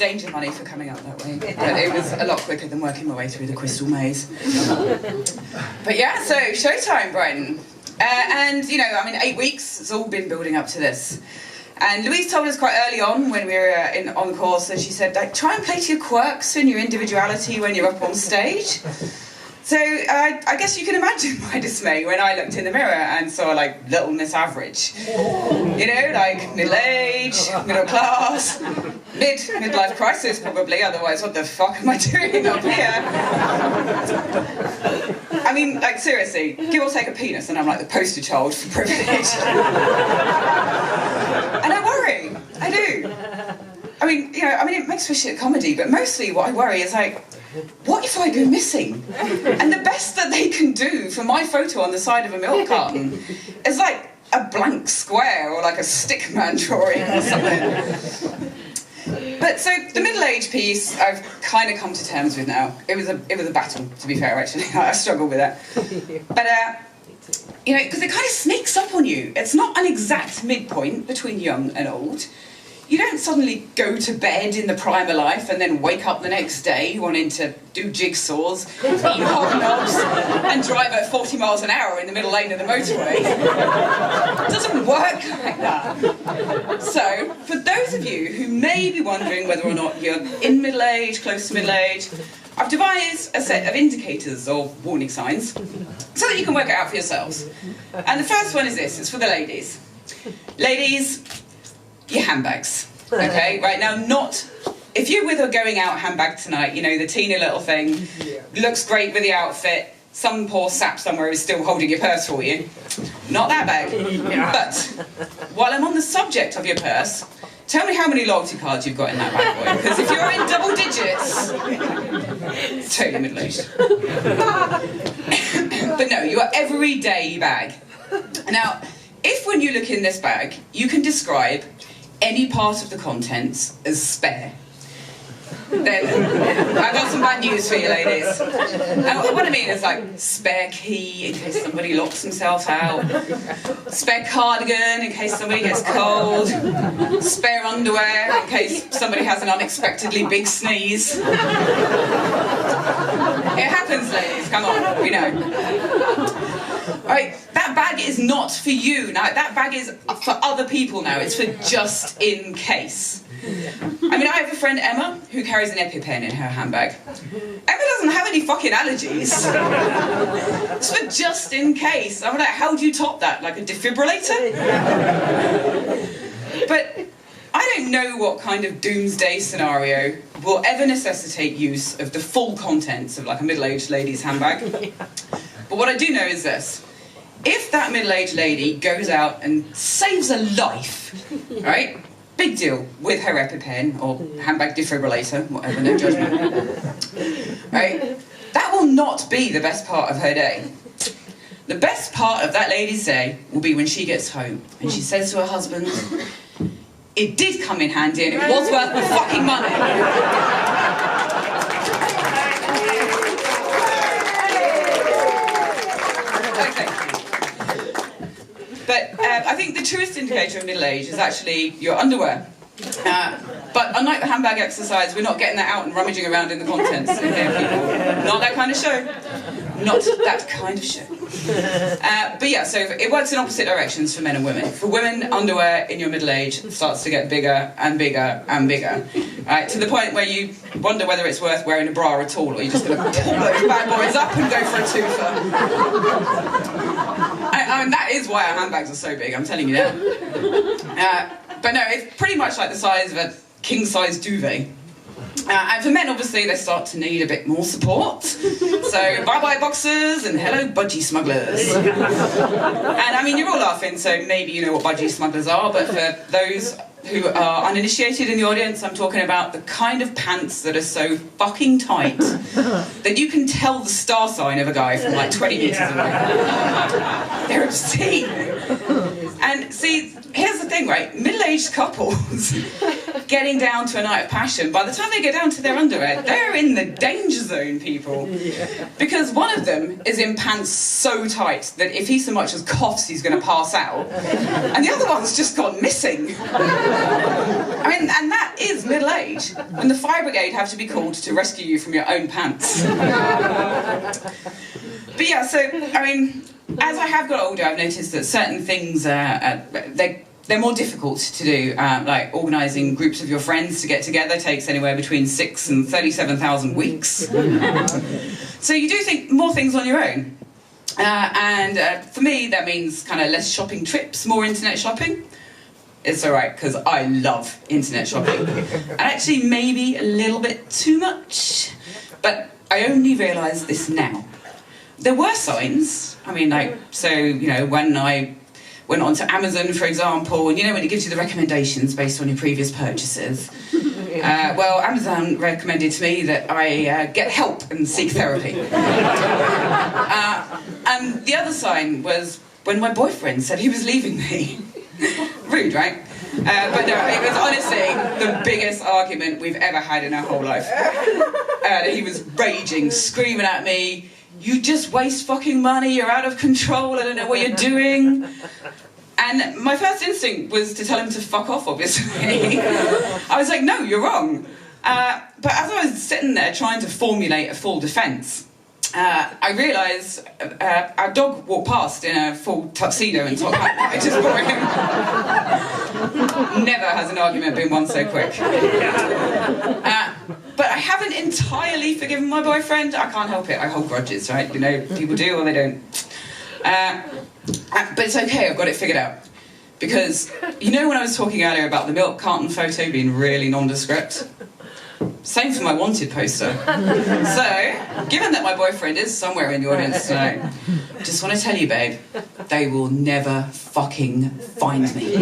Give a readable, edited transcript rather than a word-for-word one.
danger money for coming up that way, but it was a lot quicker than working my way through the crystal maze. But yeah, so showtime, Brighton. And, you know, I mean, 8 weeks, it's all been building up to this. And Louise told us quite early on when we were on the course, and she said, like, try and play to your quirks and your individuality when you're up on stage. So I guess you can imagine my dismay when I looked in the mirror and saw, like, Little Miss Average. You know, like, middle-age, middle class, midlife crisis probably, otherwise what the fuck am I doing up here? I mean, like, seriously, give or take a penis and I'm like the poster child for privilege. And I worry, I do. I mean, you know, it makes for shit comedy, but mostly what I worry is, like, what if I go missing? And the best that they can do for my photo on the side of a milk carton is, like, a blank square or, like, a stickman drawing or something. But so the middle-age piece, I've kind of come to terms with now. It was a battle, to be fair, actually. I struggled with that. But, you know, because it kind of sneaks up on you. It's not an exact midpoint between young and old. You don't suddenly go to bed in the prime of life and then wake up the next day wanting to do jigsaws, eat hobnobs, and drive at 40 miles an hour in the middle lane of the motorway. It doesn't work like that. So, for those of you who may be wondering whether or not you're in middle age, close to middle age, I've devised a set of indicators or warning signs so that you can work it out for yourselves. And the first one is this, it's for the ladies. Ladies, your handbags, okay? Right now, not... If you're with a going out handbag tonight, you know, the teeny little thing, looks great with the outfit, some poor sap somewhere is still holding your purse for you. Not that bag. But, while I'm on the subject of your purse, tell me how many loyalty cards you've got in that bad boy, because if you're in double digits, it's totally middle-aged. But no, your everyday bag. Now, if when you look in this bag, you can describe any part of the contents as spare, then I've got some bad news for you, ladies. And what I mean is, like, spare key in case somebody locks themselves out, spare cardigan in case somebody gets cold, spare underwear in case somebody has an unexpectedly big sneeze. It happens, ladies, come on, we know. Right, that bag is not for you now, that bag is for other people now, it's for just in case. I mean, I have a friend, Emma, who carries an EpiPen in her handbag. Emma doesn't have any fucking allergies. It's for just in case. I'm like, how do you top that? Like a defibrillator? But I don't know what kind of doomsday scenario will ever necessitate use of the full contents of, like, a middle-aged lady's handbag. But what I do know is this. If that middle-aged lady goes out and saves a life, right? Big deal, with her EpiPen or handbag defibrillator, whatever, no judgment. Right? That will not be the best part of her day. The best part of that lady's day will be when she gets home and she says to her husband, it did come in handy and it was worth the fucking money. But I think the truest indicator of middle age is actually your underwear. But unlike the handbag exercise, we're not getting that out and rummaging around in the contents in here, people. Not that kind of show. Not that kind of show. But yeah, so it works in opposite directions for men and women. For women, underwear in your middle age starts to get bigger and bigger and bigger. Right, to the point where you wonder whether it's worth wearing a bra at all, or you're just going to pull those bad boys up and go for a twofer. I mean, that is why our handbags are so big, I'm telling you now. But no, it's pretty much like the size of a king-size duvet. And for men, obviously, they start to need a bit more support. So, bye-bye boxers and hello budgie smugglers. And I mean, you're all laughing, so maybe you know what budgie smugglers are, but for those who are uninitiated in the audience, I'm talking about the kind of pants that are so fucking tight that you can tell the star sign of a guy from like 20 metres away. They're obscene. And see, here's the thing, right? Middle-aged couples getting down to a night of passion, by the time they get down to their underwear, they're in the danger zone, people. Because one of them is in pants so tight that if he so much as coughs, he's going to pass out. And the other one's just gone missing. I mean, and that is middle age, when the fire brigade have to be called to rescue you from your own pants. But yeah, so, I mean, as I have got older, I've noticed that certain things, they're more difficult to do, like organising groups of your friends to get together takes anywhere between 6 and 37,000 weeks. So you do more things on your own. And for me, that means kind of less shopping trips, more internet shopping. It's all right, because I love internet shopping. And actually, maybe a little bit too much. But I only realise this now. There were signs. I mean, like, so, you know, when I went onto Amazon, for example, and you know when it gives you the recommendations based on your previous purchases. Well, Amazon recommended to me that I get help and seek therapy. And the other sign was when my boyfriend said he was leaving me. Rude, right? But no, it was honestly the biggest argument we've ever had in our whole life. He was raging, screaming at me, "You just waste fucking money, you're out of control, I don't know what you're doing." And my first instinct was to tell him to fuck off, obviously. I was like, no, you're wrong. But as I was sitting there trying to formulate a full defence, I realised our dog walked past in a full tuxedo and top hat. I just brought him. Never has an argument been won so quick. But I haven't entirely forgiven my boyfriend. I can't help it. I hold grudges, right? You know, people do or they don't. But it's okay, I've got it figured out. Because, you know when I was talking earlier about the milk carton photo being really nondescript? Same for my wanted poster. So, given that my boyfriend is somewhere in the audience tonight, I just want to tell you, babe, they will never fucking find me.